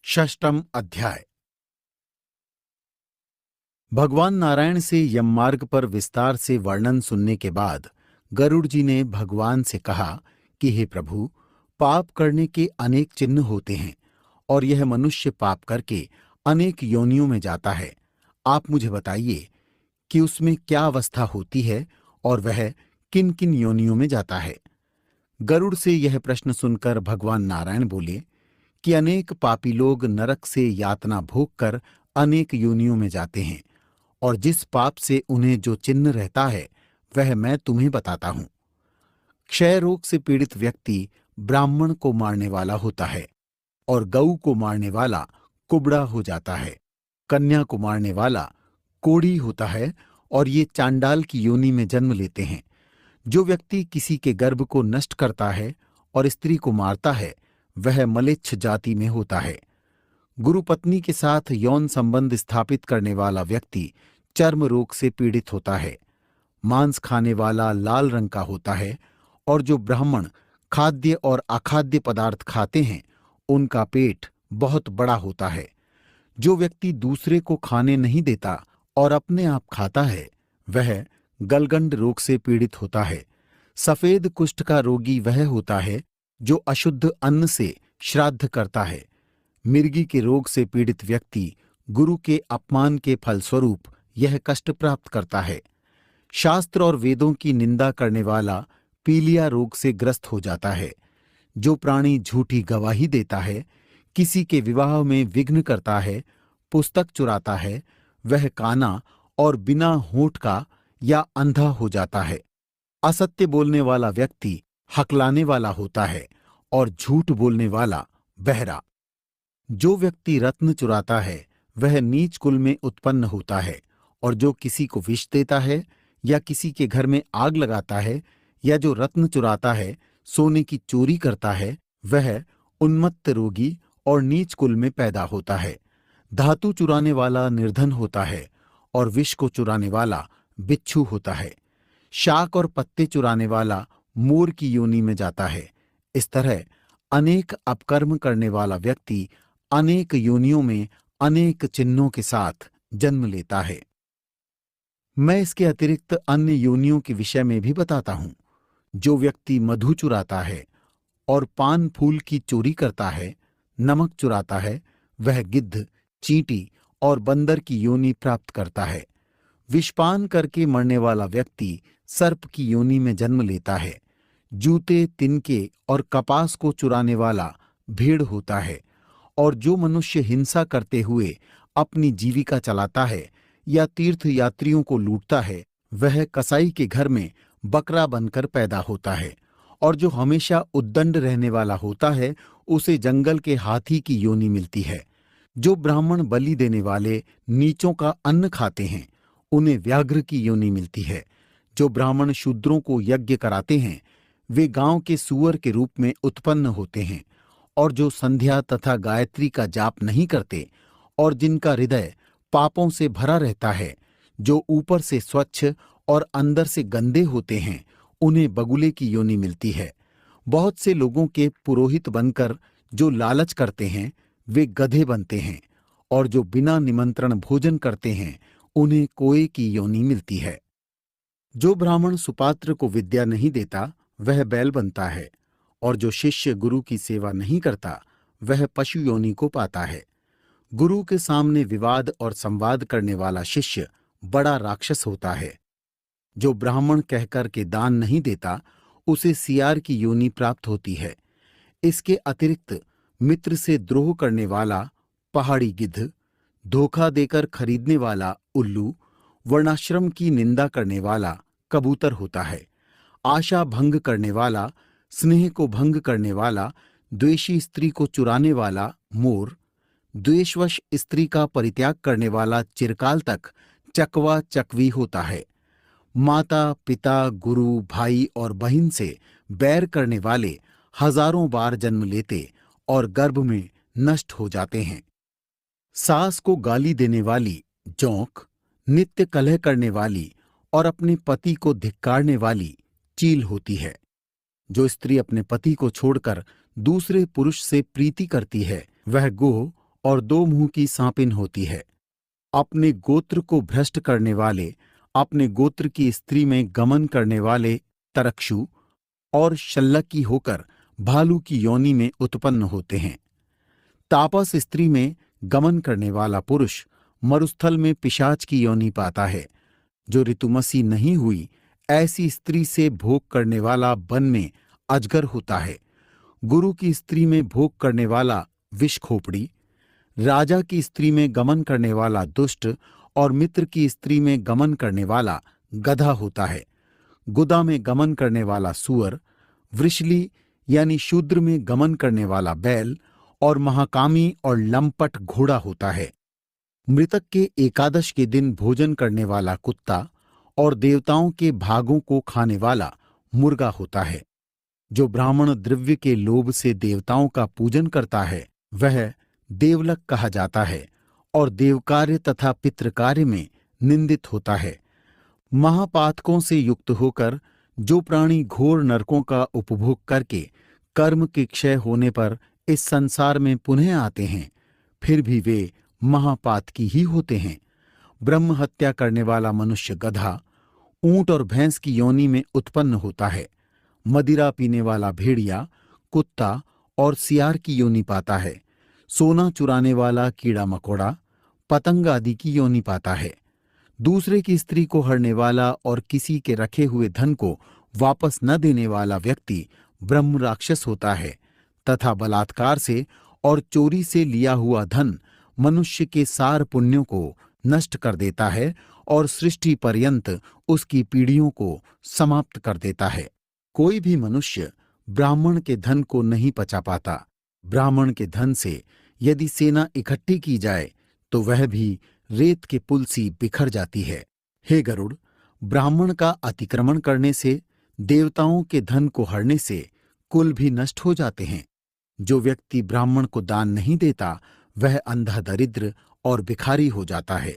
षष्ठम अध्याय। भगवान नारायण से यममार्ग पर विस्तार से वर्णन सुनने के बाद गरुड़ जी ने भगवान से कहा कि हे प्रभु, पाप करने के अनेक चिन्ह होते हैं और यह मनुष्य पाप करके अनेक योनियों में जाता है। आप मुझे बताइए कि उसमें क्या अवस्था होती है और वह किन किन योनियों में जाता है। गरुड़ से यह प्रश्न सुनकर भगवान नारायण बोले कि अनेक पापी लोग नरक से यातना भोग कर अनेक योनियों में जाते हैं, और जिस पाप से उन्हें जो चिन्ह रहता है वह मैं तुम्हें बताता हूं। क्षय रोग से पीड़ित व्यक्ति ब्राह्मण को मारने वाला होता है, और गऊ को मारने वाला कुबड़ा हो जाता है। कन्या को मारने वाला कोढ़ी होता है, और ये चांडाल की योनि में जन्म लेते हैं। जो व्यक्ति किसी के गर्भ को नष्ट करता है और स्त्री को मारता है वह मलेच्छ जाति में होता है। गुरु पत्नी के साथ यौन संबंध स्थापित करने वाला व्यक्ति चर्म रोग से पीड़ित होता है। मांस खाने वाला लाल रंग का होता है, और जो ब्राह्मण खाद्य और अखाद्य पदार्थ खाते हैं उनका पेट बहुत बड़ा होता है। जो व्यक्ति दूसरे को खाने नहीं देता और अपने आप खाता है वह गलगंड रोग से पीड़ित होता है। सफेद कुष्ठ का रोगी वह होता है जो अशुद्ध अन्न से श्राद्ध करता है। मिर्गी के रोग से पीड़ित व्यक्ति गुरु के अपमान के फलस्वरूप यह कष्ट प्राप्त करता है। शास्त्र और वेदों की निंदा करने वाला पीलिया रोग से ग्रस्त हो जाता है। जो प्राणी झूठी गवाही देता है, किसी के विवाह में विघ्न करता है, पुस्तक चुराता है, वह काना और बिना होंठ का या अंधा हो जाता है। असत्य बोलने वाला व्यक्ति हकलाने वाला होता है, और झूठ बोलने वाला बहरा। जो व्यक्ति रत्न चुराता है वह नीच कुल में उत्पन्न होता है, और जो किसी को विष देता है या किसी के घर में आग लगाता है या जो रत्न चुराता है, सोने की चोरी करता है, वह उन्मत्त रोगी और नीच कुल में पैदा होता है। धातु चुराने वाला निर्धन होता है, और विष को चुराने वाला बिच्छू होता है। शाक और पत्ते चुराने वाला मोर की योनि में जाता है। इस तरह अनेक अपकर्म करने वाला व्यक्ति अनेक योनियों में अनेक चिन्हों के साथ जन्म लेता है। मैं इसके अतिरिक्त अन्य योनियों के विषय में भी बताता हूं। जो व्यक्ति मधु चुराता है और पान फूल की चोरी करता है, नमक चुराता है, वह गिद्ध, चींटी और बंदर की योनि प्राप्त करता है। विषपान करके मरने वाला व्यक्ति सर्प की योनि में जन्म लेता है। जूते, तिनके और कपास को चुराने वाला भेड़ होता है। और जो मनुष्य हिंसा करते हुए अपनी जीविका चलाता है या तीर्थ यात्रियों को लूटता है, वह कसाई के घर में बकरा बनकर पैदा होता है। और जो हमेशा उद्दंड रहने वाला होता है उसे जंगल के हाथी की योनि मिलती है। जो ब्राह्मण बलि देने वाले नीचों का अन्न खाते हैं उन्हें व्याघ्र की योनि मिलती है। जो ब्राह्मण शूद्रों को यज्ञ कराते हैं वे गांव के सूअर के रूप में उत्पन्न होते हैं। और जो संध्या तथा गायत्री का जाप नहीं करते और जिनका हृदय पापों से भरा रहता है, जो ऊपर से स्वच्छ और अंदर से गंदे होते हैं, उन्हें बगुले की योनि मिलती है। बहुत से लोगों के पुरोहित बनकर जो लालच करते हैं वे गधे बनते हैं, और जो बिना निमंत्रण भोजन करते हैं उन्हें कोए की योनि मिलती है। जो ब्राह्मण सुपात्र को विद्या नहीं देता वह बैल बनता है, और जो शिष्य गुरु की सेवा नहीं करता वह पशु योनि को पाता है। गुरु के सामने विवाद और संवाद करने वाला शिष्य बड़ा राक्षस होता है। जो ब्राह्मण कहकर के दान नहीं देता उसे सियार की योनि प्राप्त होती है। इसके अतिरिक्त मित्र से द्रोह करने वाला पहाड़ी गिद्ध, धोखा देकर खरीदने वाला उल्लू, वर्णाश्रम की निंदा करने वाला कबूतर होता है। आशा भंग करने वाला, स्नेह को भंग करने वाला, द्वेषी स्त्री को चुराने वाला मोर, द्वेषवश स्त्री का परित्याग करने वाला चिरकाल तक चकवा चकवी होता है। माता, पिता, गुरु, भाई और बहन से बैर करने वाले हजारों बार जन्म लेते और गर्भ में नष्ट हो जाते हैं। सास को गाली देने वाली जोंक, नित्य कलह करने वाली और अपने पति को धिक्कारने वाली चील होती है। जो स्त्री अपने पति को छोड़कर दूसरे पुरुष से प्रीति करती है वह गोह और दो मुंह की सांपिन होती है। अपने गोत्र को भ्रष्ट करने वाले अपने गोत्र की स्त्री में गमन करने वाले तरक्षु और शल्लकी होकर भालू की योनि में उत्पन्न होते हैं। तापस स्त्री में गमन करने वाला पुरुष मरुस्थल में पिशाच की योनि पाता है। जो ऋतुमसी नहीं हुई ऐसी स्त्री से भोग करने वाला वन में अजगर होता है। गुरु की स्त्री में भोग करने वाला विष खोपड़ी, राजा की स्त्री में गमन करने वाला दुष्ट और मित्र की स्त्री में गमन करने वाला गधा होता है। गुदा में गमन करने वाला सूअर, वृषली यानी शूद्र में गमन करने वाला बैल और महाकामी और लंपट घोड़ा होता है। मृतक के एकादश के दिन भोजन करने वाला कुत्ता और देवताओं के भागों को खाने वाला मुर्गा होता है। जो ब्राह्मण द्रव्य के लोभ से देवताओं का पूजन करता है वह देवलक कहा जाता है और देवकार्य तथा पितृकार्य में निंदित होता है। महापातकों से युक्त होकर जो प्राणी घोर नरकों का उपभोग करके कर्म के क्षय होने पर इस संसार में पुनः आते हैं, फिर भी वे महापातकी ही होते हैं। ब्रह्म हत्या करने वाला मनुष्य गधा, ऊंट और भैंस की योनि में उत्पन्न होता है। मदिरा पीने वाला भेड़िया, कुत्ता और सियार की योनि पाता है। सोना चुराने वाला कीड़ा मकोड़ा, पतंग आदि की योनि पाता है। दूसरे की स्त्री को हरने वाला और किसी के रखे हुए धन को वापस न देने वाला व्यक्ति ब्रह्म राक्षस होता है तथा बलात्कार से और चोरी से लिया हुआ धन मनुष्य के सार पुण्यों को नष्ट कर देता है और सृष्टि पर्यंत उसकी पीढ़ियों को समाप्त कर देता है। कोई भी मनुष्य ब्राह्मण के धन को नहीं पचा पाता। ब्राह्मण के धन से यदि सेना इकट्ठी की जाए तो वह भी रेत के पुल सी बिखर जाती है। हे गरुड़, ब्राह्मण का अतिक्रमण करने से, देवताओं के धन को हरने से कुल भी नष्ट हो जाते हैं। जो व्यक्ति ब्राह्मण को दान नहीं देता वह अंधा, दरिद्र और भिखारी हो जाता है।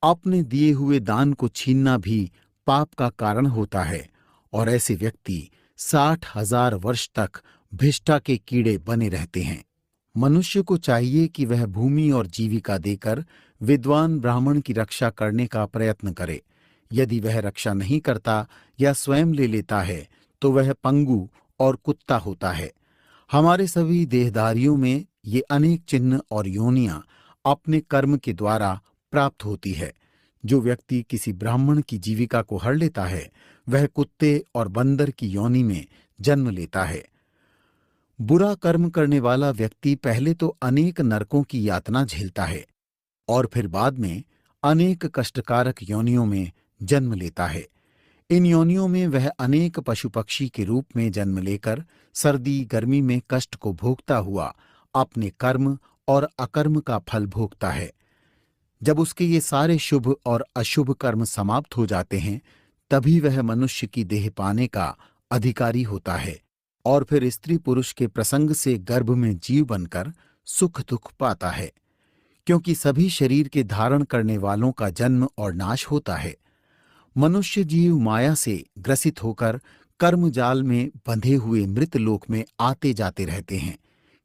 अपने दिए हुए दान को छीनना भी पाप का कारण होता है और ऐसे व्यक्ति 60,000 वर्ष तक भिष्टा के कीड़े बने रहते हैं। मनुष्य को चाहिए कि वह भूमि और जीविका देकर विद्वान ब्राह्मण की रक्षा करने का प्रयत्न करे। यदि वह रक्षा नहीं करता या स्वयं ले लेता है तो वह पंगु और कुत्ता होता है। हमारे सभी देहधारियों में ये अनेक चिन्ह और योनियां अपने कर्म के द्वारा प्राप्त होती है। जो व्यक्ति किसी ब्राह्मण की जीविका को हर लेता है वह कुत्ते और बंदर की योनि में जन्म लेता है। बुरा कर्म करने वाला व्यक्ति पहले तो अनेक नरकों की यातना झेलता है और फिर बाद में अनेक कष्टकारक योनियों में जन्म लेता है। इन योनियों में वह अनेक पशु पक्षी के रूप में जन्म लेकर सर्दी गर्मी में कष्ट को भोगता हुआ अपने कर्म और अकर्म का फल भोगता है। जब उसके ये सारे शुभ और अशुभ कर्म समाप्त हो जाते हैं तभी वह मनुष्य की देह पाने का अधिकारी होता है और फिर स्त्री पुरुष के प्रसंग से गर्भ में जीव बनकर सुख दुख पाता है। क्योंकि सभी शरीर के धारण करने वालों का जन्म और नाश होता है। मनुष्य जीव माया से ग्रसित होकर कर्म जाल में बंधे हुए मृत लोक में आते जाते रहते हैं,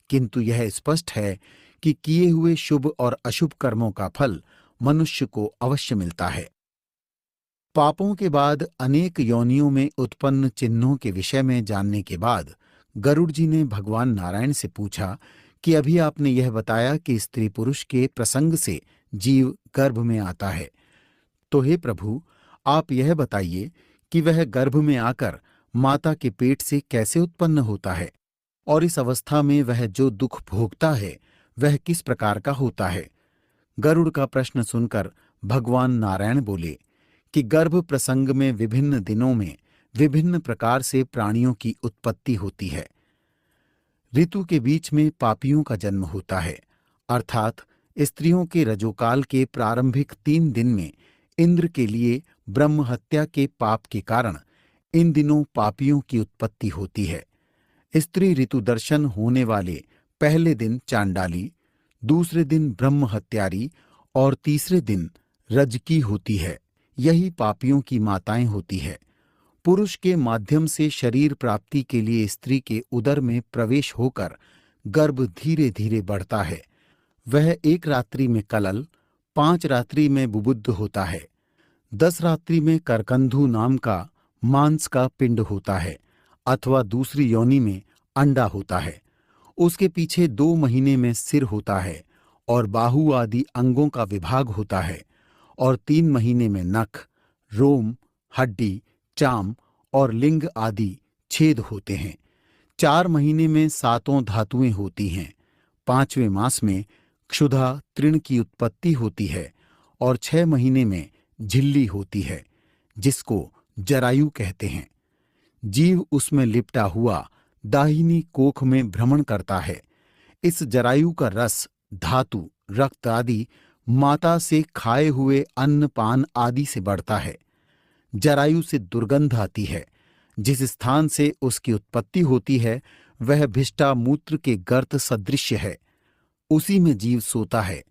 किंतु यह स्पष्ट है कि किए हुए शुभ और अशुभ कर्मों का फल मनुष्य को अवश्य मिलता है। पापों के बाद अनेक योनियों में उत्पन्न चिन्हों के विषय में जानने के बाद गरुड़ जी ने भगवान नारायण से पूछा कि अभी आपने यह बताया कि स्त्री पुरुष के प्रसंग से जीव गर्भ में आता है, तो हे प्रभु, आप यह बताइए कि वह गर्भ में आकर माता के पेट से कैसे उत्पन्न होता है और इस अवस्था में वह जो दुख भोगता है वह किस प्रकार का होता है। गरुड़ का प्रश्न सुनकर भगवान नारायण बोले कि गर्भ प्रसंग में विभिन्न दिनों में विभिन्न प्रकार से प्राणियों की उत्पत्ति होती है। ऋतु के बीच में पापियों का जन्म होता है, अर्थात स्त्रियों के रजोकाल के प्रारंभिक 3 दिन में इंद्र के लिए ब्रह्म हत्या के पाप के कारण इन दिनों पापियों की उत्पत्ति होती है। स्त्री ऋतु दर्शन होने वाले पहले दिन चांडाली, दूसरे दिन ब्रह्म हत्यारी और तीसरे दिन रजकी होती है। यही पापियों की माताएं होती है। पुरुष के माध्यम से शरीर प्राप्ति के लिए स्त्री के उदर में प्रवेश होकर गर्भ धीरे धीरे बढ़ता है। वह 1 रात्रि में कलल, 5 रात्रि में बुबुद्ध होता है, 10 रात्रि में करकंधु नाम का मांस का पिंड होता है, अथवा दूसरी योनि में अंडा होता है। उसके पीछे 2 महीने में सिर होता है और बाहु आदि अंगों का विभाग होता है, और 3 महीने में नख, रोम, हड्डी, चाम और लिंग आदि छेद होते हैं। 4 महीने में 7 धातुएं होती हैं। 5वें मास में क्षुधा तृण की उत्पत्ति होती है और 6 महीने में झिल्ली होती है, जिसको जरायु कहते हैं। जीव उसमें लिपटा हुआ दाहिनी कोख में भ्रमण करता है। इस जरायु का रस, धातु, रक्त आदि माता से खाए हुए अन्न पान आदि से बढ़ता है। जरायु से दुर्गंध आती है। जिस स्थान से उसकी उत्पत्ति होती है वह भिष्टा मूत्र के गर्त सदृश्य है। उसी में जीव सोता है।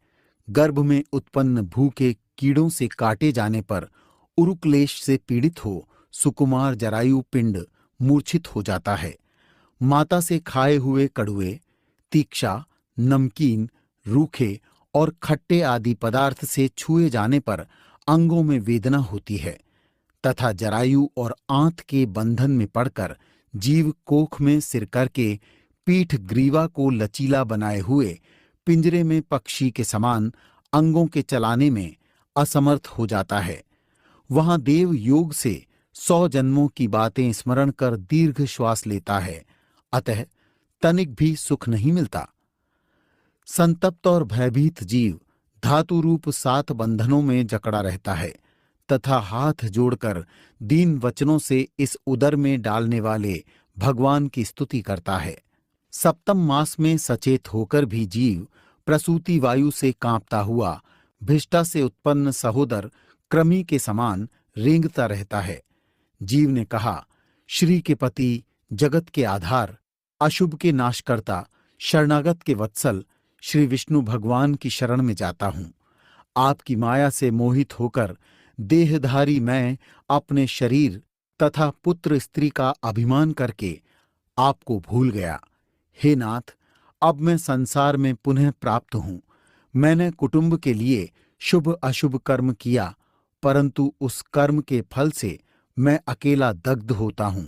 गर्भ में उत्पन्न भूखे कीड़ों से काटे जाने पर उरुक्लेश से पीड़ित हो सुकुमार जरायु पिंड मूर्छित हो जाता है। माता से खाए हुए कड़ुए, तीक्षा, नमकीन, रूखे और खट्टे आदि पदार्थ से छुए जाने पर अंगों में वेदना होती है तथा जरायु और आंत के बंधन में पड़कर जीव कोख में सिर करके पीठ ग्रीवा को लचीला बनाए हुए पिंजरे में पक्षी के समान अंगों के चलाने में असमर्थ हो जाता है। वहां देव योग से 100 जन्मों की बातें स्मरण कर दीर्घ श्वास लेता है, अतः तनिक भी सुख नहीं मिलता। संतप्त और भयभीत जीव धातु रूप 7 बंधनों में जकड़ा रहता है तथा हाथ जोड़कर दीन वचनों से इस उदर में डालने वाले भगवान की स्तुति करता है। 7वें मास में सचेत होकर भी जीव प्रसूति वायु से कांपता हुआ भिष्टा से उत्पन्न सहोदर कृमि के समान रेंगता रहता है। जीव ने कहा, श्री के पति, जगत के आधार, अशुभ के नाशकर्ता, शरणागत के वत्सल श्री विष्णु भगवान की शरण में जाता हूं। आपकी माया से मोहित होकर देहधारी मैं अपने शरीर तथा पुत्र स्त्री का अभिमान करके आपको भूल गया। हे नाथ, अब मैं संसार में पुनः प्राप्त हूं। मैंने कुटुंब के लिए शुभ अशुभ कर्म किया, परंतु उस कर्म के फल से मैं अकेला दग्ध होता हूं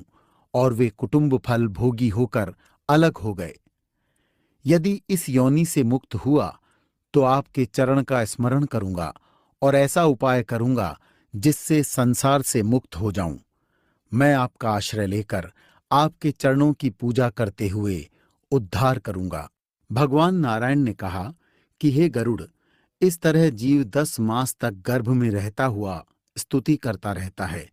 और वे कुटुंब फल भोगी होकर अलग हो गए। यदि इस योनि से मुक्त हुआ तो आपके चरण का स्मरण करूंगा और ऐसा उपाय करूंगा जिससे संसार से मुक्त हो जाऊं। मैं आपका आश्रय लेकर आपके चरणों की पूजा करते हुए उद्धार करूंगा। भगवान नारायण ने कहा कि हे गरुड़, इस तरह जीव 10 मास तक गर्भ में रहता हुआ स्तुति करता रहता है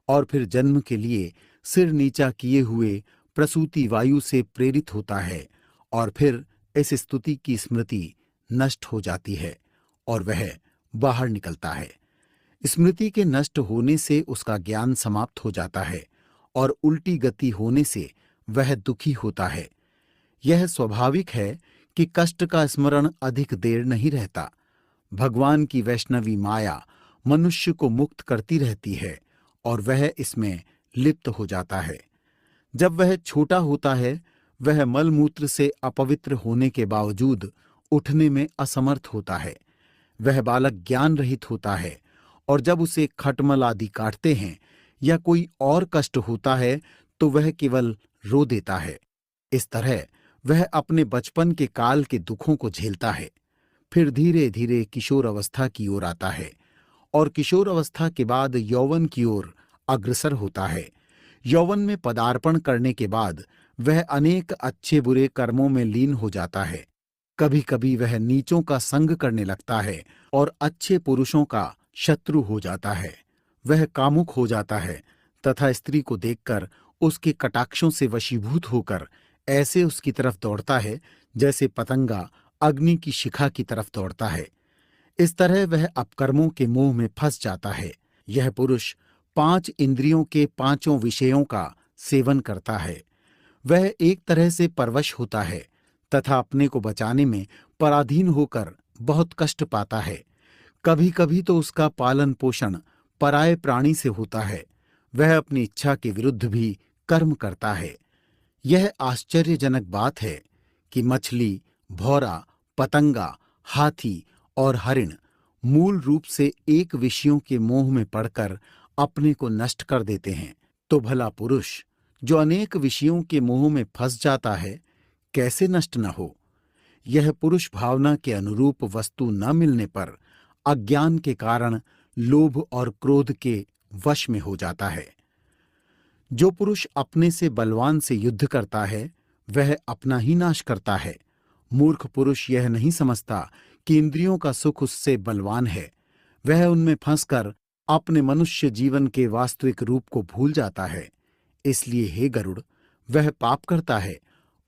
और फिर जन्म के लिए सिर नीचा किए हुए प्रसूति वायु से प्रेरित होता है और फिर इस स्तुति की स्मृति नष्ट हो जाती है और वह बाहर निकलता है। स्मृति के नष्ट होने से उसका ज्ञान समाप्त हो जाता है और उल्टी गति होने से वह दुखी होता है। यह स्वाभाविक है कि कष्ट का स्मरण अधिक देर नहीं रहता। भगवान की वैष्णवी माया मनुष्य को मुक्त करती रहती है और वह इसमें लिप्त हो जाता है। जब वह छोटा होता है वह मलमूत्र से अपवित्र होने के बावजूद उठने में असमर्थ होता है। वह बालक ज्ञान रहित होता है और जब उसे खटमल आदि काटते हैं या कोई और कष्ट होता है तो वह केवल रो देता है। इस तरह वह अपने बचपन के काल के दुखों को झेलता है। फिर धीरे धीरे किशोर अवस्था की ओर आता है और किशोर अवस्था के बाद यौवन की ओर अग्रसर होता है। यौवन में पदार्पण करने के बाद वह अनेक अच्छे बुरे कर्मों में लीन हो जाता है। कभी कभी वह नीचों का संग करने लगता है और अच्छे पुरुषों का शत्रु हो जाता है। वह कामुक हो जाता है तथा स्त्री को देखकर उसके कटाक्षों से वशीभूत होकर ऐसे उसकी तरफ दौड़ता है जैसे पतंगा अग्नि की शिखा की तरफ दौड़ता है। इस तरह वह अपकर्मों के मोह में फंस जाता है। यह पुरुष 5 इंद्रियों के 5 विषयों का सेवन करता है। वह एक तरह से परवश होता है तथा अपने को बचाने में पराधीन होकर बहुत कष्ट पाता है। कभी कभी तो उसका पालन पोषण पराये प्राणी से होता है। वह अपनी इच्छा के विरुद्ध भी कर्म करता है। यह आश्चर्यजनक बात है कि मछली, भौरा, पतंगा, हाथी और हरिण मूल रूप से एक विषयों के मोह में पड़कर अपने को नष्ट कर देते हैं, तो भला पुरुष जो अनेक विषयों के मोह में फंस जाता है कैसे नष्ट न हो। यह पुरुष भावना के अनुरूप वस्तु न मिलने पर अज्ञान के कारण लोभ और क्रोध के वश में हो जाता है। जो पुरुष अपने से बलवान से युद्ध करता है वह अपना ही नाश करता है। मूर्ख पुरुष यह नहीं समझता कि इंद्रियों का सुख उससे बलवान है। वह उनमें फंसकर अपने मनुष्य जीवन के वास्तविक रूप को भूल जाता है। इसलिए हे गरुड़, वह पाप करता है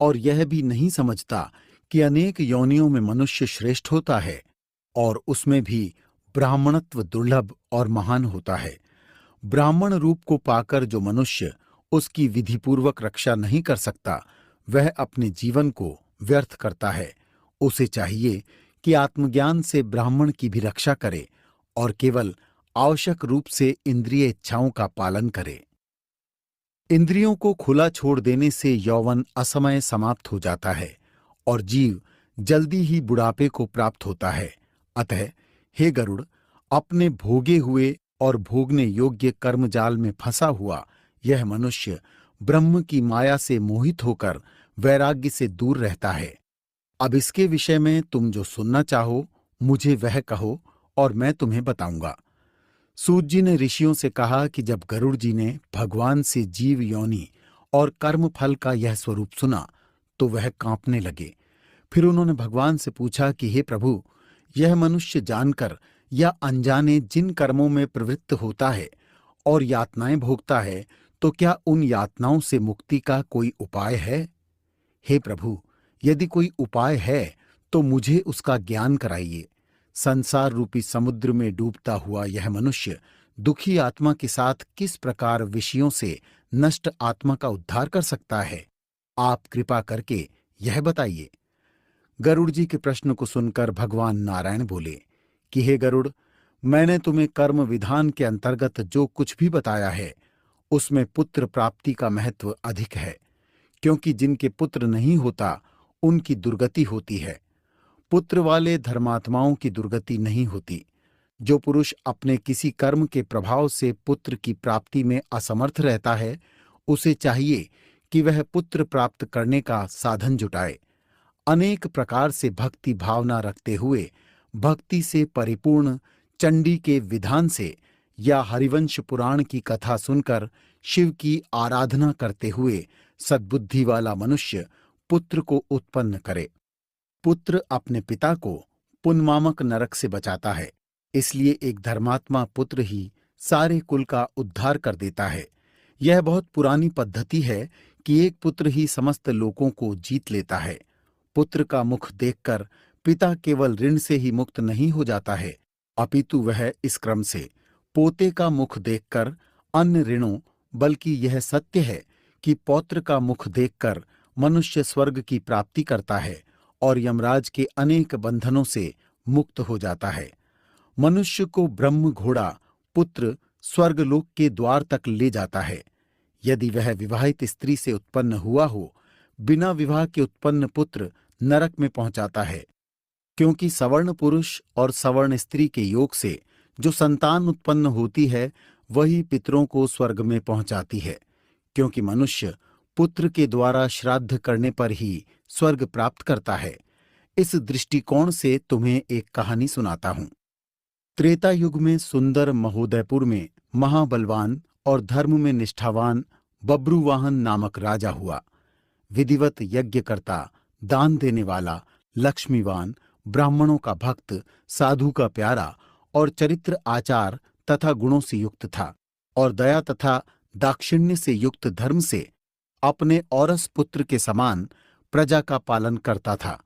और यह भी नहीं समझता कि अनेक योनियों में मनुष्य श्रेष्ठ होता है और उसमें भी ब्राह्मणत्व दुर्लभ और महान होता है। ब्राह्मण रूप को पाकर जो मनुष्य उसकी विधिपूर्वक रक्षा नहीं कर सकता वह अपने जीवन को व्यर्थ करता है। उसे चाहिए कि आत्मज्ञान से ब्राह्मण की भी रक्षा करे और केवल आवश्यक रूप से इंद्रिय इच्छाओं का पालन करे। इंद्रियों को खुला छोड़ देने से यौवन असमय समाप्त हो जाता है और जीव जल्दी ही बुढ़ापे को प्राप्त होता है। अतः हे गरुड़, अपने भोगे हुए और भोगने योग्य कर्मजाल में फंसा हुआ यह मनुष्य ब्रह्म की माया से मोहित होकर वैराग्य से दूर रहता है। अब इसके विषय में तुम जो सुनना चाहो मुझे वह कहो और मैं तुम्हें बताऊंगा। सूत जी ने ऋषियों से कहा कि जब गरुड़ जी ने भगवान से जीव योनि और कर्म फल का यह स्वरूप सुना तो वह कांपने लगे। फिर उन्होंने भगवान से पूछा कि हे प्रभु, यह मनुष्य जानकर या अनजाने जिन कर्मों में प्रवृत्त होता है और यातनाएं भोगता है, तो क्या उन यातनाओं से मुक्ति का कोई उपाय है? हे प्रभु, यदि कोई उपाय है तो मुझे उसका ज्ञान कराइए। संसार रूपी समुद्र में डूबता हुआ यह मनुष्य दुखी आत्मा के साथ किस प्रकार विषयों से नष्ट आत्मा का उद्धार कर सकता है? आप कृपा करके यह बताइए। गरुड़ जी के प्रश्न को सुनकर भगवान नारायण बोले कि हे गरुड़, मैंने तुम्हें कर्म विधान के अंतर्गत जो कुछ भी बताया है उसमें पुत्र प्राप्ति का महत्व अधिक है, क्योंकि जिनके पुत्र नहीं होता उनकी दुर्गति होती है। पुत्र वाले धर्मात्माओं की दुर्गति नहीं होती। जो पुरुष अपने किसी कर्म के प्रभाव से पुत्र की प्राप्ति में असमर्थ रहता है उसे चाहिए कि वह पुत्र प्राप्त करने का साधन जुटाए। अनेक प्रकार से भक्ति भावना रखते हुए भक्ति से परिपूर्ण चंडी के विधान से या हरिवंश पुराण की कथा सुनकर शिव की आराधना करते हुए सद्बुद्धि वाला मनुष्य पुत्र को उत्पन्न करे। पुत्र अपने पिता को पुनमामक नरक से बचाता है, इसलिए एक धर्मात्मा पुत्र ही सारे कुल का उद्धार कर देता है। यह बहुत पुरानी पद्धति है कि एक पुत्र ही समस्त लोकों को जीत लेता है। पुत्र का मुख देखकर पिता केवल ऋण से ही मुक्त नहीं हो जाता है, अपितु वह इस क्रम से पोते का मुख देखकर अन्य ऋणों, बल्कि यह सत्य है कि पौत्र का मुख देखकर मनुष्य स्वर्ग की प्राप्ति करता है और यमराज के अनेक बंधनों से मुक्त हो जाता है। मनुष्य को ब्रह्म घोड़ा पुत्र स्वर्गलोक के द्वार तक ले जाता है। यदि वह विवाहित स्त्री से उत्पन्न हुआ हो, बिना विवाह के उत्पन्न पुत्र नरक में पहुंचाता है, क्योंकि सवर्ण पुरुष और सवर्ण स्त्री के योग से जो संतान उत्पन्न होती है वही पितरों को स्वर्ग में पहुंचाती है, क्योंकि मनुष्य पुत्र के द्वारा श्राद्ध करने पर ही स्वर्ग प्राप्त करता है। इस दृष्टिकोण से तुम्हें एक कहानी सुनाता हूं। त्रेता युग में सुंदर महोदयपुर में महाबलवान और धर्म में निष्ठावान बब्रुवाहन नामक राजा हुआ। विधिवत यज्ञ करता, दान देने वाला, लक्ष्मीवान, ब्राह्मणों का भक्त, साधु का प्यारा और चरित्र आचार तथा गुणों से युक्त था और दया तथा दाक्षिण्य से युक्त धर्म से अपने औरस पुत्र के समान प्रजा का पालन करता था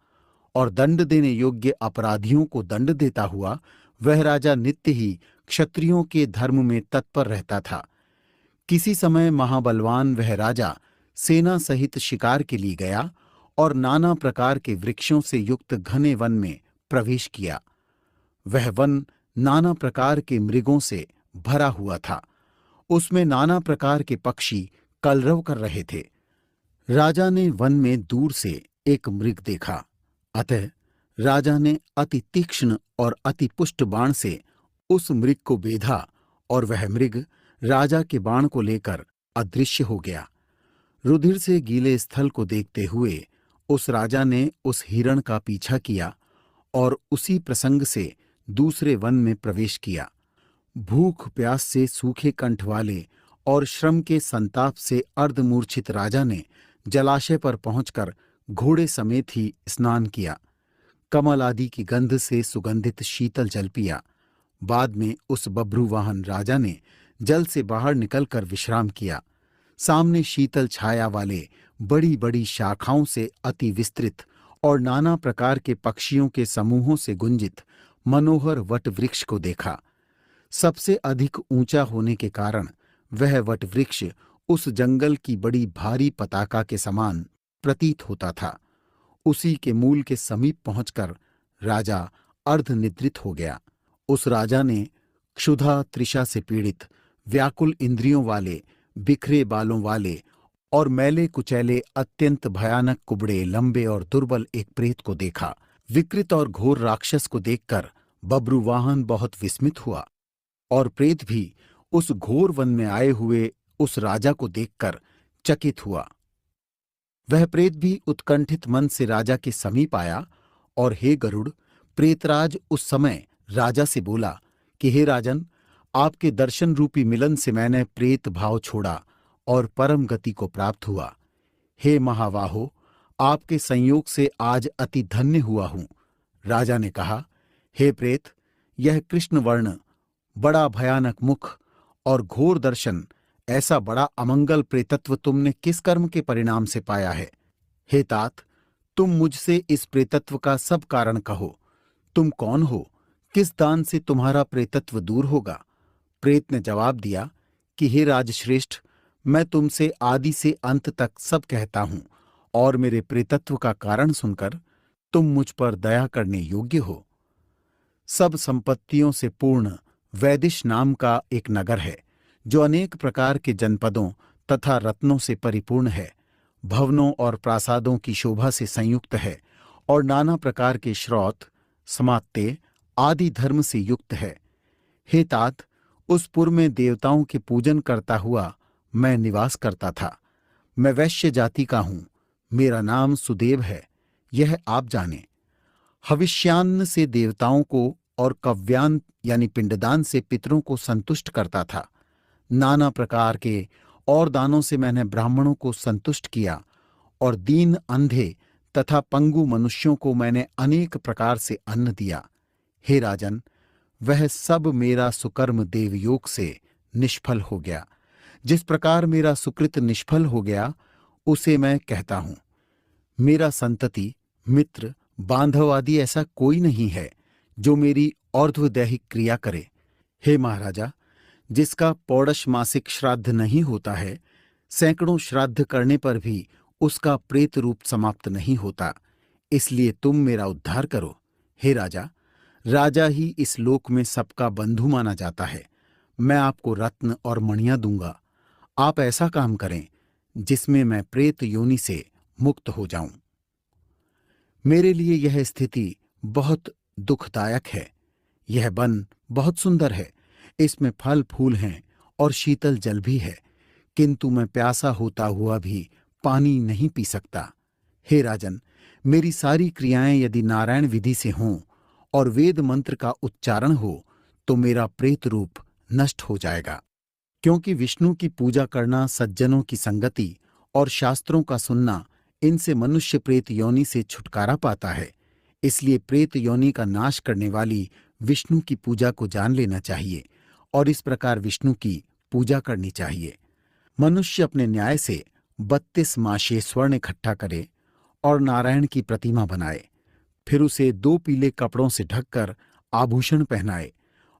और दंड देने योग्य अपराधियों को दंड देता हुआ वह राजा नित्य ही क्षत्रियों के धर्म में तत्पर रहता था। किसी समय महाबलवान वह राजा सेना सहित शिकार के लिए गया और नाना प्रकार के वृक्षों से युक्त घने वन में प्रवेश किया। वह वन नाना प्रकार के मृगों से भरा हुआ था। उसमें नाना प्रकार के पक्षी कलरव कर रहे थे। राजा ने वन में दूर से एक मृग देखा, अतः राजा ने अति तीक्ष्ण और अति पुष्ट बाण से उस मृग को बेधा और वह मृग राजा के बाण को लेकर अदृश्य हो गया। रुधिर से गीले स्थल को देखते हुए उस राजा ने उस हिरण का पीछा किया और उसी प्रसंग से दूसरे वन में प्रवेश किया। भूख प्यास से सूखे कंठ वाले और श्रम के संताप से अर्धमूर्छित राजा ने जलाशय पर पहुंचकर घोड़े समेत ही स्नान किया। कमल आदि की गंध से सुगंधित शीतल जल पिया। बाद में उस बभ्रुवाहन राजा ने जल से बाहर निकलकर विश्राम किया। सामने शीतल छाया वाले बड़ी बड़ी शाखाओं से अति विस्तृत और नाना प्रकार के पक्षियों के समूहों से गुंजित मनोहर वट वृक्ष को देखा। सबसे अधिक ऊंचा होने के कारण वह वट वृक्ष उस जंगल की बड़ी भारी पताका के समान प्रतीत होता था। उसी के मूल के समीप पहुंचकर राजा अर्धनिद्रित हो गया। उस राजा ने क्षुधा तृषा से पीड़ित, व्याकुल इंद्रियों वाले, बिखरे बालों वाले और मैले कुचैले अत्यंत भयानक कुबड़े, लंबे और दुर्बल एक प्रेत को देखा। विकृत और घोर राक्षस को देखकर बभ्रुवाहन बहुत विस्मित हुआ और प्रेत भी उस घोर वन में आए हुए उस राजा को देखकर चकित हुआ। वह प्रेत भी उत्कंठित मन से राजा के समीप आया और हे गरुड़, प्रेतराज उस समय राजा से बोला कि हे राजन, आपके दर्शन रूपी मिलन से मैंने प्रेत भाव छोड़ा और परम गति को प्राप्त हुआ। हे महाबाहो, आपके संयोग से आज अति धन्य हुआ हूं। राजा ने कहा, हे प्रेत, यह कृष्ण वर्ण, बड़ा भयानक मुख और घोर दर्शन, ऐसा बड़ा अमंगल प्रेतत्व तुमने किस कर्म के परिणाम से पाया है? हे तात, तुम मुझसे इस प्रेतत्व का सब कारण कहो। तुम कौन हो? किस दान से तुम्हारा प्रेतत्व दूर होगा? प्रेत ने जवाब दिया कि हे राजश्रेष्ठ, मैं तुमसे आदि से अंत तक सब कहता हूं और मेरे प्रेतत्व का कारण सुनकर तुम मुझ पर दया करने योग्य हो। सब संपत्तियों से पूर्ण वैदिश नाम का एक नगर है जो अनेक प्रकार के जनपदों तथा रत्नों से परिपूर्ण है, भवनों और प्रासादों की शोभा से संयुक्त है और नाना प्रकार के श्रौत, समात्ते आदि धर्म से युक्त है। हे तात, उस पुर में देवताओं के पूजन करता हुआ मैं निवास करता था। मैं वैश्य जाति का हूं, मेरा नाम सुदेव है, यह आप जाने। हविष्यान्न से देवताओं को और कव्यान यानी पिंडदान से पितरों को संतुष्ट करता था। नाना प्रकार के और दानों से मैंने ब्राह्मणों को संतुष्ट किया और दीन, अंधे तथा पंगु मनुष्यों को मैंने अनेक प्रकार से अन्न दिया। हे राजन, वह सब मेरा सुकर्म देवयोग से निष्फल हो गया। जिस प्रकार मेरा सुकृत निष्फल हो गया, उसे मैं कहता हूं। मेरा संतति, मित्र, बांधव आदि ऐसा कोई नहीं है जो मेरी और्ध्वदैहिक क्रिया करे। हे महाराजा, जिसका पौड़श मासिक श्राद्ध नहीं होता है, सैकड़ों श्राद्ध करने पर भी उसका प्रेत रूप समाप्त नहीं होता, इसलिए तुम मेरा उद्धार करो। हे राजा, राजा ही इस लोक में सबका बंधु माना जाता है। मैं आपको रत्न और मणियां दूंगा। आप ऐसा काम करें जिसमें मैं प्रेत योनि से मुक्त हो जाऊं। मेरे लिए यह स्थिति बहुत दुखदायक है। यह वन बहुत सुंदर है, इसमें फल फूल हैं और शीतल जल भी है, किंतु मैं प्यासा होता हुआ भी पानी नहीं पी सकता। हे राजन, मेरी सारी क्रियाएं यदि नारायण विधि से हों और वेद मंत्र का उच्चारण हो तो मेरा प्रेत रूप नष्ट हो जाएगा। क्योंकि विष्णु की पूजा करना, सज्जनों की संगति और शास्त्रों का सुनना, इनसे मनुष्य प्रेत योनि से छुटकारा पाता है। इसलिए प्रेत योनि का नाश करने वाली विष्णु की पूजा को जान लेना चाहिए और इस प्रकार विष्णु की पूजा करनी चाहिए। मनुष्य अपने न्याय से 32 माशे स्वर्ण इकट्ठा करे और नारायण की प्रतिमा बनाए, फिर उसे 2 पीले कपड़ों से ढककर आभूषण पहनाए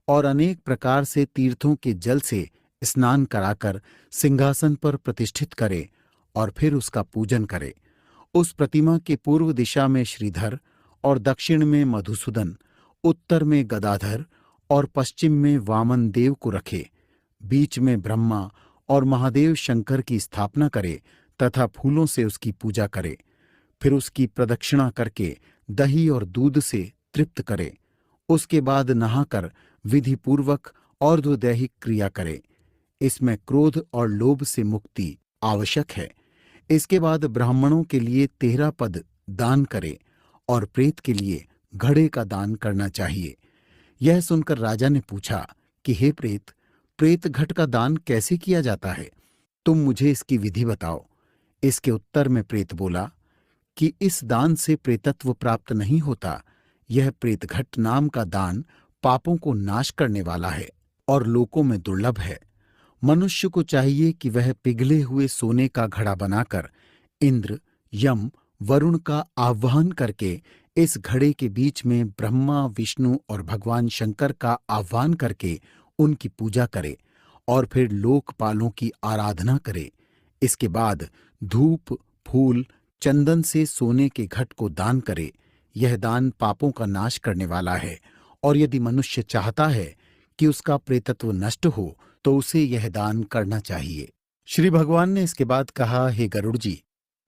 और अनेक प्रकार से तीर्थों के जल से स्नान कराकर सिंहासन पर प्रतिष्ठित करे और फिर उसका पूजन करे। उस प्रतिमा के पूर्व दिशा में श्रीधर और दक्षिण में मधुसूदन, उत्तर में गदाधर और पश्चिम में वामन देव को रखे। बीच में ब्रह्मा और महादेव शंकर की स्थापना करे तथा फूलों से उसकी पूजा करे। फिर उसकी प्रदक्षिणा करके दही और दूध से तृप्त करे। उसके बाद नहाकर विधिपूर्वक और्ध्वदैहिक क्रिया करे। इसमें क्रोध और लोभ से मुक्ति आवश्यक है। इसके बाद ब्राह्मणों के लिए 13 पद दान करे और प्रेत के लिए घड़े का दान करना चाहिए। यह सुनकर राजा ने पूछा कि हे प्रेत, प्रेत घट का दान कैसे किया जाता है? तुम मुझे इसकी विधि बताओ। इसके उत्तर में प्रेत बोला कि इस दान से प्रेतत्व प्राप्त नहीं होता। यह प्रेतघट नाम का दान पापों को नाश करने वाला है और लोकों में दुर्लभ है। मनुष्य को चाहिए कि वह पिघले हुए सोने का घड़ा बनाकर इंद्र, यम, वरुण का आह्वान करके इस घड़े के बीच में ब्रह्मा, विष्णु और भगवान शंकर का आह्वान करके उनकी पूजा करे और फिर लोकपालों की आराधना करे। इसके बाद धूप, फूल, चंदन से सोने के घट को दान करे। यह दान पापों का नाश करने वाला है और यदि मनुष्य चाहता है कि उसका प्रेतत्व नष्ट हो तो उसे यह दान करना चाहिए। श्री भगवान ने इसके बाद कहा, हे गरुड़ जी,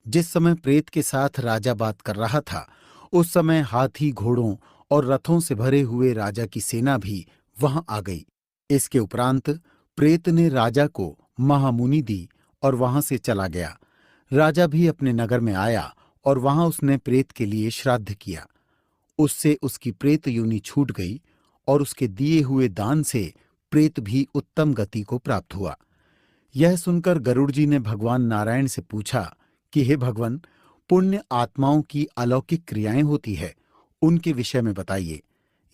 जिस समय प्रेत के साथ राजा बात कर रहा था उस समय हाथी, घोड़ों और रथों से भरे हुए राजा की सेना भी वहां आ गई। इसके उपरांत प्रेत ने राजा को महामुनि दी और वहां से चला गया। राजा भी अपने नगर में आया और वहां उसने प्रेत के लिए श्राद्ध किया। उससे उसकी प्रेत योनि छूट गई और उसके दिए हुए दान से प्रेत भी उत्तम गति को प्राप्त हुआ। यह सुनकर गरुड़ जी ने भगवान नारायण से पूछा कि हे भगवन, पुण्य आत्माओं की अलौकिक क्रियाएं होती है, उनके विषय में बताइए।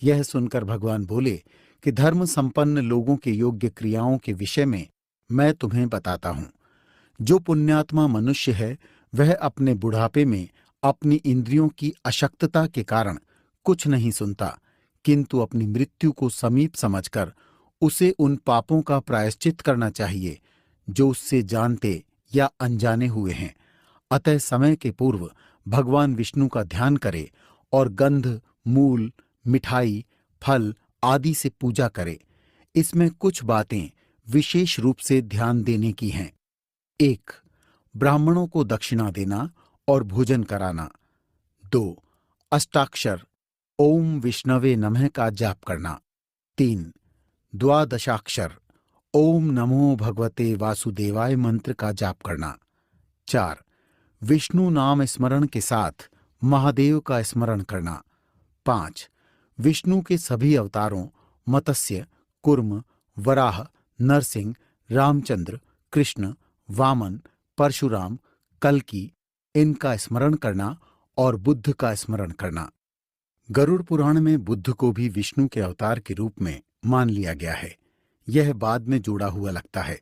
यह सुनकर भगवान बोले कि धर्म संपन्न लोगों के योग्य क्रियाओं के विषय में मैं तुम्हें बताता हूं। जो पुण्यात्मा मनुष्य है वह अपने बुढ़ापे में अपनी इंद्रियों की अशक्तता के कारण कुछ नहीं सुनता, किंतु अपनी मृत्यु को समीप समझकर उसे उन पापों का प्रायश्चित करना चाहिए जो उससे जानते या अनजाने हुए हैं। अतः समय के पूर्व भगवान विष्णु का ध्यान करे और गंध, मूल, मिठाई, फल आदि से पूजा करे। इसमें कुछ बातें विशेष रूप से ध्यान देने की हैं। 1. ब्राह्मणों को दक्षिणा देना और भोजन कराना। 2. अष्टाक्षर ओम विष्णवे नमः का जाप करना। 3. द्वादशाक्षर ओम नमो भगवते वासुदेवाय मंत्र का जाप करना। 4. विष्णु नाम स्मरण के साथ महादेव का स्मरण करना। 5. विष्णु के सभी अवतारों मत्स्य, कुर्म, वराह, नरसिंह, रामचंद्र, कृष्ण, वामन, परशुराम, कल्कि, इनका स्मरण करना और बुद्ध का स्मरण करना। गरुड़ पुराण में बुद्ध को भी विष्णु के अवतार के रूप में मान लिया गया है। यह बाद में जोड़ा हुआ लगता है।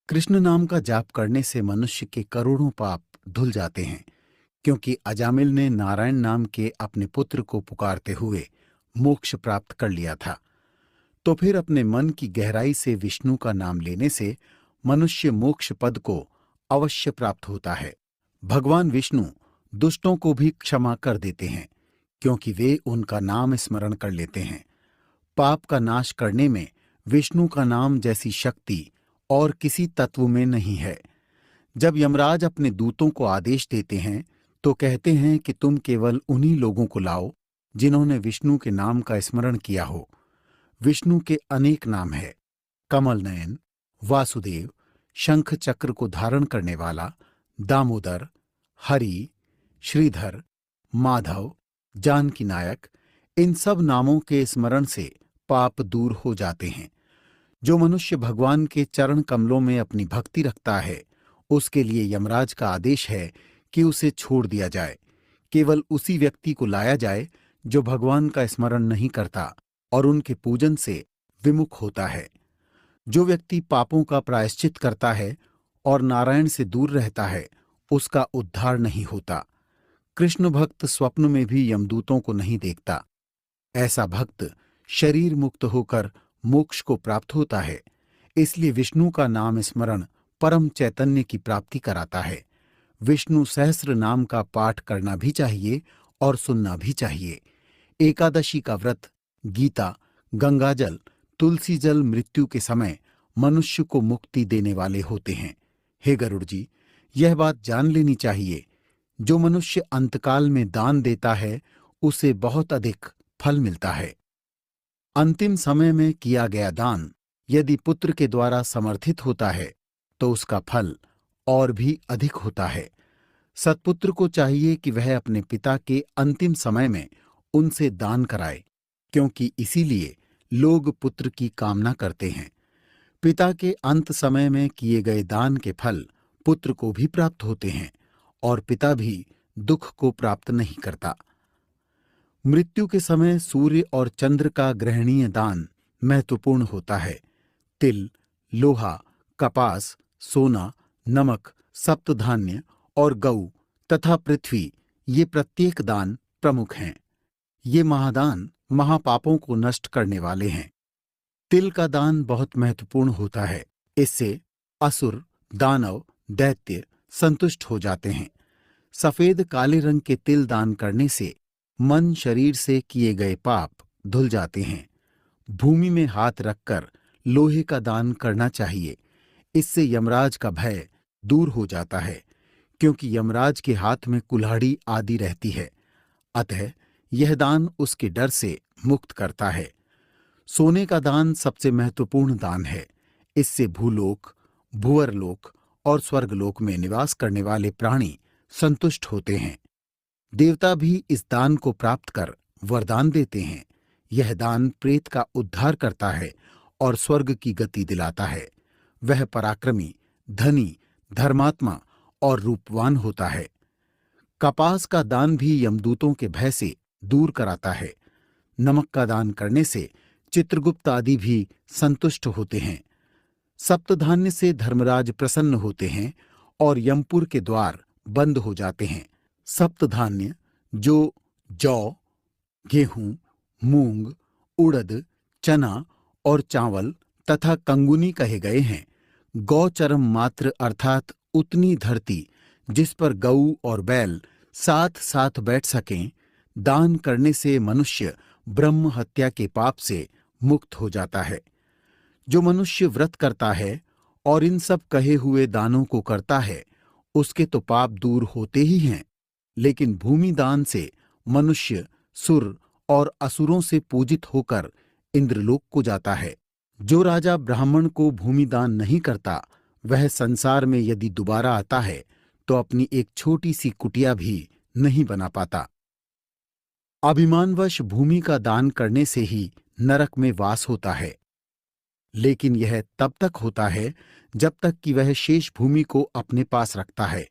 कृष्ण नाम का जाप करने से मनुष्य के करोड़ों पाप धुल जाते हैं, क्योंकि अजामिल ने नारायण नाम के अपने पुत्र को पुकारते हुए मोक्ष प्राप्त कर लिया था। तो फिर अपने मन की गहराई से विष्णु का नाम लेने से मनुष्य मोक्ष पद को अवश्य प्राप्त होता है। भगवान विष्णु दुष्टों को भी क्षमा कर देते हैं, क्योंकि वे उनका नाम स्मरण कर लेते हैं। पाप का नाश करने में विष्णु का नाम जैसी शक्ति और किसी तत्व में नहीं है। जब यमराज अपने दूतों को आदेश देते हैं तो कहते हैं कि तुम केवल उन्हीं लोगों को लाओ जिन्होंने विष्णु के नाम का स्मरण किया हो। विष्णु के अनेक नाम है: कमल नयन, वासुदेव, शंख चक्र को धारण करने वाला, दामोदर, हरि, श्रीधर, माधव, जानकी नायक। इन सब नामों के स्मरण से पाप दूर हो जाते हैं। जो मनुष्य भगवान के चरण कमलों में अपनी भक्ति रखता है उसके लिए यमराज का आदेश है कि उसे छोड़ दिया जाए। केवल उसी व्यक्ति को लाया जाए जो भगवान का स्मरण नहीं करता और उनके पूजन से विमुख होता है। जो व्यक्ति पापों का प्रायश्चित करता है और नारायण से दूर रहता है उसका उद्धार नहीं होता। कृष्ण भक्त स्वप्न में भी यमदूतों को नहीं देखता। ऐसा भक्त शरीर मुक्त होकर मोक्ष को प्राप्त होता है। इसलिए विष्णु का नाम स्मरण परम चैतन्य की प्राप्ति कराता है। विष्णु सहस्र नाम का पाठ करना भी चाहिए और सुनना भी चाहिए। एकादशी का व्रत, गीता, गंगाजल, तुलसी जल मृत्यु के समय मनुष्य को मुक्ति देने वाले होते हैं। हे गरुड़ जी, यह बात जान लेनी चाहिए जो मनुष्य अंतकाल में दान देता है उसे बहुत अधिक फल मिलता है। अंतिम समय में किया गया दान यदि पुत्र के द्वारा समर्थित होता है तो उसका फल और भी अधिक होता है। सत्पुत्र को चाहिए कि वह अपने पिता के अंतिम समय में उनसे दान कराए, क्योंकि इसीलिए लोग पुत्र की कामना करते हैं। पिता के अंत समय में किए गए दान के फल पुत्र को भी प्राप्त होते हैं और पिता भी दुख को प्राप्त नहीं करता। मृत्यु के समय सूर्य और चंद्र का ग्रहणीय दान महत्वपूर्ण होता है। तिल, लोहा, कपास, सोना, नमक, सप्तधान्य और गऊ तथा पृथ्वी, ये प्रत्येक दान प्रमुख हैं। ये महादान महापापों को नष्ट करने वाले हैं। तिल का दान बहुत महत्वपूर्ण होता है। इससे असुर, दानव, दैत्य संतुष्ट हो जाते हैं। सफेद काले रंग के तिल दान करने से मन शरीर से किए गए पाप धुल जाते हैं। भूमि में हाथ रखकर लोहे का दान करना चाहिए। इससे यमराज का भय दूर हो जाता है, क्योंकि यमराज के हाथ में कुल्हाड़ी आदि रहती है। अतः यह दान उसके डर से मुक्त करता है। सोने का दान सबसे महत्वपूर्ण दान है। इससे भूलोक, भूअरलोक और स्वर्गलोक में निवास करने वाले प्राणी संतुष्ट होते हैं। देवता भी इस दान को प्राप्त कर वरदान देते हैं। यह दान प्रेत का उद्धार करता है और स्वर्ग की गति दिलाता है। वह पराक्रमी, धनी, धर्मात्मा और रूपवान होता है। कपास का दान भी यमदूतों के भय से दूर कराता है। नमक का दान करने से चित्रगुप्त आदि भी संतुष्ट होते हैं। सप्तधान्य से धर्मराज प्रसन्न होते हैं और यमपुर के द्वार बंद हो जाते हैं। सप्तधान्य जो जौ, गेहूं, मूंग, उड़द, चना और चावल तथा कंगुनी कहे गए हैं। गौचरम मात्र अर्थात उतनी धरती जिस पर गऊ और बैल साथ साथ बैठ सकें, दान करने से मनुष्य ब्रह्म हत्या के पाप से मुक्त हो जाता है। जो मनुष्य व्रत करता है और इन सब कहे हुए दानों को करता है, उसके तो पाप दूर होते ही हैं, लेकिन भूमि दान से मनुष्य सुर और असुरों से पूजित होकर इंद्रलोक को जाता है। जो राजा ब्राह्मण को भूमि दान नहीं करता, वह संसार में यदि दोबारा आता है तो अपनी एक छोटी सी कुटिया भी नहीं बना पाता। अभिमानवश भूमि का दान करने से ही नरक में वास होता है, लेकिन यह तब तक होता है जब तक कि वह शेष भूमि को अपने पास रखता है।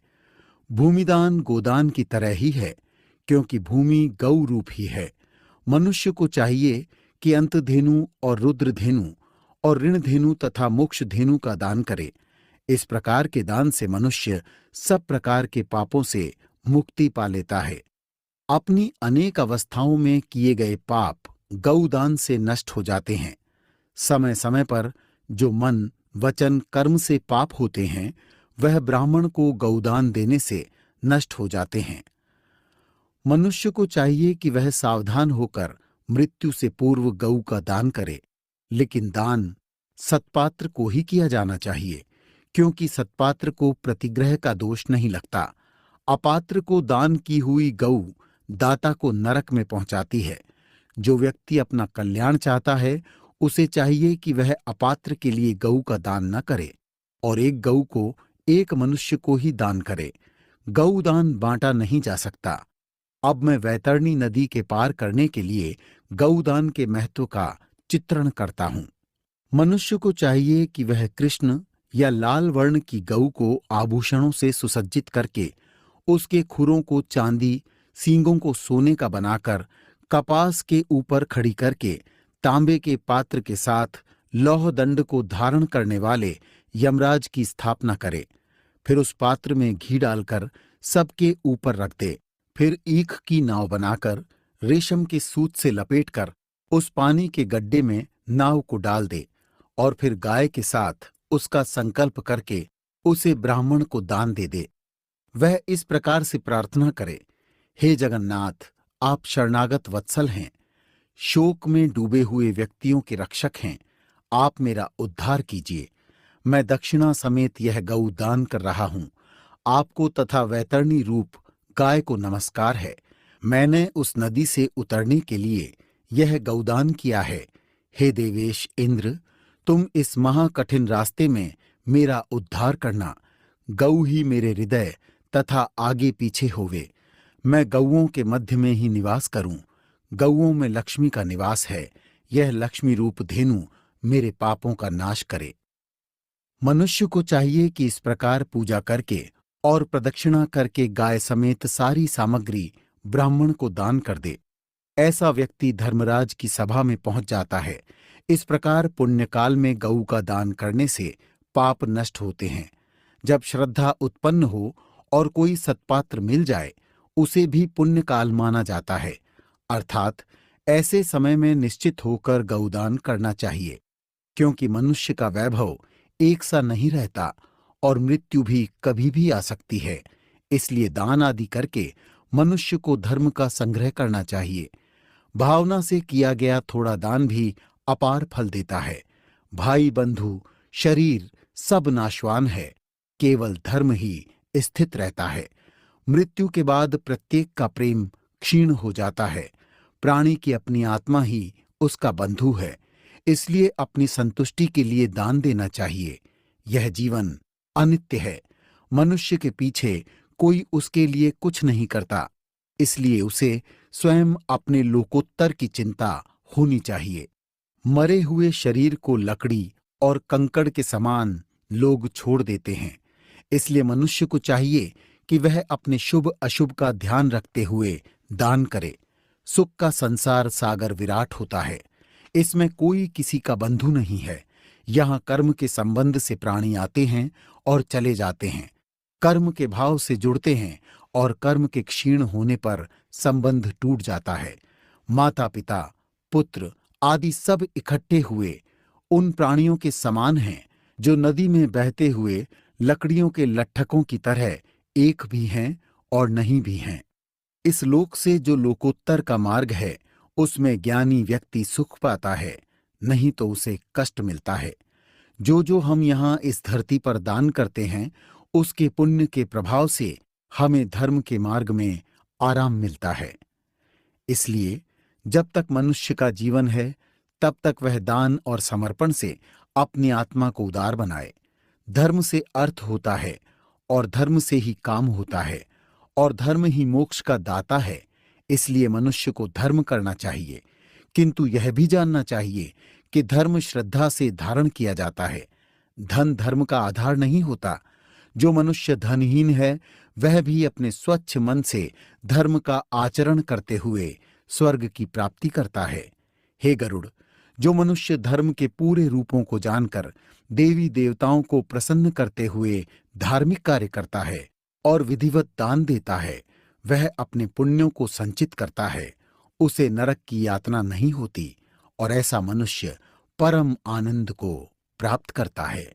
भूमिदान गोदान की तरह ही है, क्योंकि भूमि गौ रूप ही है। मनुष्य को चाहिए कि अंतधेनु और रुद्रधेनु और ऋणधेनु तथा मोक्षधेनु का दान करे। इस प्रकार के दान से मनुष्य सब प्रकार के पापों से मुक्ति पा लेता है। अपनी अनेक अवस्थाओं में किए गए पाप गौदान से नष्ट हो जाते हैं। समय समय पर जो मन, वचन, कर्म से पाप होते हैं, वह ब्राह्मण को गौदान देने से नष्ट हो जाते हैं। मनुष्य को चाहिए कि वह सावधान होकर मृत्यु से पूर्व गऊ का दान करे, लेकिन दान सत्पात्र को ही किया जाना चाहिए, क्योंकि सत्पात्र को प्रतिग्रह का दोष नहीं लगता। अपात्र को दान की हुई गऊ दाता को नरक में पहुंचाती है। जो व्यक्ति अपना कल्याण चाहता है, उसे चाहिए कि वह अपात्र के लिए गऊ का दान न करे और एक गऊ को एक मनुष्य को ही दान करे। गऊ दान बांटा नहीं जा सकता। अब मैं वैतरणी नदी के पार करने के लिए गौदान के महत्व का चित्रण करता हूं। मनुष्य को चाहिए कि वह कृष्ण या लाल वर्ण की गऊ को आभूषणों से सुसज्जित करके उसके खुरों को चांदी, सींगों को सोने का बनाकर कपास के ऊपर खड़ी करके तांबे के पात्र के साथ लौह दंड को धारण करने वाले यमराज की स्थापना करे। फिर उस पात्र में घी डालकर सबके ऊपर रख दे। फिर ईख की नाव बनाकर रेशम के सूत से लपेटकर उस पानी के गड्ढे में नाव को डाल दे और फिर गाय के साथ उसका संकल्प करके उसे ब्राह्मण को दान दे दे। वह इस प्रकार से प्रार्थना करे, हे जगन्नाथ, आप शरणागत वत्सल हैं, शोक में डूबे हुए व्यक्तियों के रक्षक हैं, आप मेरा उद्धार कीजिए। मैं दक्षिणा समेत यह गऊ दान कर रहा हूं। आपको तथा वैतरणी रूप गाय को नमस्कार है। मैंने उस नदी से उतरने के लिए यह गौदान किया है। हे देवेश इंद्र, तुम इस महाकठिन रास्ते में मेरा उद्धार करना। गऊ ही मेरे हृदय तथा आगे पीछे होवे। मैं गऊओं के मध्य में ही निवास करूं। गऊओं में लक्ष्मी का निवास है। यह लक्ष्मी रूप धेनु मेरे पापों का नाश करे। मनुष्य को चाहिए कि इस प्रकार पूजा करके और प्रदक्षिणा करके गाय समेत सारी सामग्री ब्राह्मण को दान कर दे। ऐसा व्यक्ति धर्मराज की सभा में पहुंच जाता है। इस प्रकार पुण्यकाल में गऊ का दान करने से पाप नष्ट होते हैं। जब श्रद्धा उत्पन्न हो और कोई सत्पात्र मिल जाए, उसे भी पुण्यकाल माना जाता है। अर्थात ऐसे समय में निश्चित होकर गौदान करना चाहिए, क्योंकि मनुष्य का वैभव एक सा नहीं रहता और मृत्यु भी कभी भी आ सकती है। इसलिए दान आदि करके मनुष्य को धर्म का संग्रह करना चाहिए। भावना से किया गया थोड़ा दान भी अपार फल देता है। भाई बंधु शरीर सब नाशवान है, केवल धर्म ही स्थित रहता है। मृत्यु के बाद प्रत्येक का प्रेम क्षीण हो जाता है। प्राणी की अपनी आत्मा ही उसका बंधु है। इसलिए अपनी संतुष्टि के लिए दान देना चाहिए। यह जीवन अनित्य है। मनुष्य के पीछे कोई उसके लिए कुछ नहीं करता, इसलिए उसे स्वयं अपने लोकोत्तर की चिंता होनी चाहिए। मरे हुए शरीर को लकड़ी और कंकड़ के समान लोग छोड़ देते हैं। इसलिए मनुष्य को चाहिए कि वह अपने शुभ अशुभ का ध्यान रखते हुए दान करे। सुख का संसार सागर विराट होता है। इसमें कोई किसी का बंधु नहीं है। यहाँ कर्म के संबंध से प्राणी आते हैं और चले जाते हैं, कर्म के भाव से जुड़ते हैं और कर्म के क्षीण होने पर संबंध टूट जाता है। माता पिता पुत्र आदि सब इकट्ठे हुए उन प्राणियों के समान हैं जो नदी में बहते हुए लकड़ियों के लट्ठकों की तरह एक भी हैं और नहीं भी हैं। इस लोक से जो लोकोत्तर का मार्ग है, उसमें ज्ञानी व्यक्ति सुख पाता है, नहीं तो उसे कष्ट मिलता है। जो हम यहाँ इस धरती पर दान करते हैं, उसके पुण्य के प्रभाव से हमें धर्म के मार्ग में आराम मिलता है। इसलिए जब तक मनुष्य का जीवन है, तब तक वह दान और समर्पण से अपनी आत्मा को उदार बनाए। धर्म से अर्थ होता है और धर्म से ही काम होता है और धर्म ही मोक्ष का दाता है। इसलिए मनुष्य को धर्म करना चाहिए, किंतु यह भी जानना चाहिए कि धर्म श्रद्धा से धारण किया जाता है। धन धर्म का आधार नहीं होता। जो मनुष्य धनहीन है, वह भी अपने स्वच्छ मन से धर्म का आचरण करते हुए स्वर्ग की प्राप्ति करता है। हे गरुड़, जो मनुष्य धर्म के पूरे रूपों को जानकर देवी देवताओं को प्रसन्न करते हुए धार्मिक कार्य करता है और विधिवत दान देता है, वह अपने पुण्यों को संचित करता है। उसे नरक की यातना नहीं होती और ऐसा मनुष्य परम आनंद को प्राप्त करता है।